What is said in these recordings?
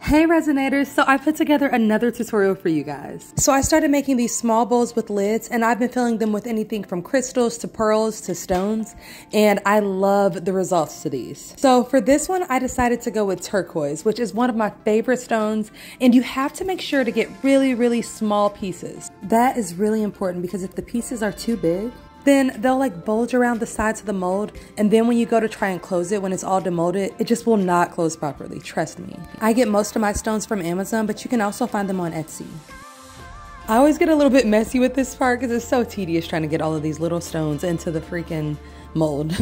Hey Resonators, so I put together another tutorial for you guys. So I started making these small bowls with lids, and I've been filling them with anything from crystals to pearls to stones, and I love the results to these. So for this one, I decided to go with turquoise, which is one of my favorite stones, and you have to make sure to get really small pieces. That is really important because if the pieces are too big, then they'll like bulge around the sides of the mold, and then when you go to try and close it when it's all demolded, it just will not close properly, trust me. I get most of my stones from Amazon, but you can also find them on Etsy. I always get a little bit messy with this part because it's so tedious trying to get all of these little stones into the freaking mold.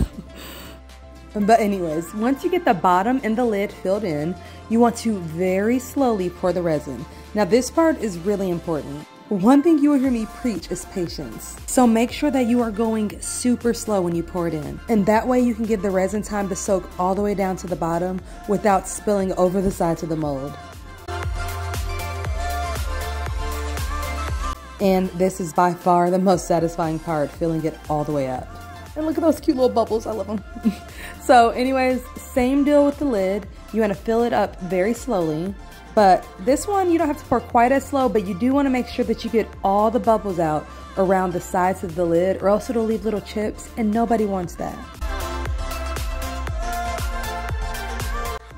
But anyways, once you get the bottom and the lid filled in, you want to very slowly pour the resin. Now this part is really important. One thing you will hear me preach is patience. So make sure that you are going super slow when you pour it in. And that way you can give the resin time to soak all the way down to the bottom without spilling over the sides of the mold. And this is by far the most satisfying part, filling it all the way up. And look at those cute little bubbles, I love them. So anyways, same deal with the lid. You want to fill it up very slowly. But this one, you don't have to pour quite as slow, but you do want to make sure that you get all the bubbles out around the sides of the lid, or else it'll leave little chips, and nobody wants that.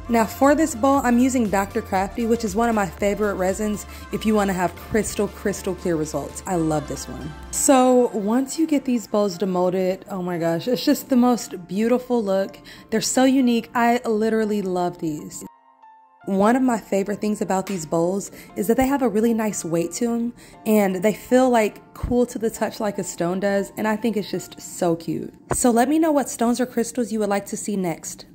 Now for this bowl, I'm using Dr. Crafty, which is one of my favorite resins if you want to have crystal clear results. I love this one. So once you get these bowls demolded, oh my gosh, it's just the most beautiful look. They're so unique. I literally love these. One of my favorite things about these bowls is that they have a really nice weight to them, and they feel like cool to the touch like a stone does, and I think it's just so cute. So let me know what stones or crystals you would like to see next.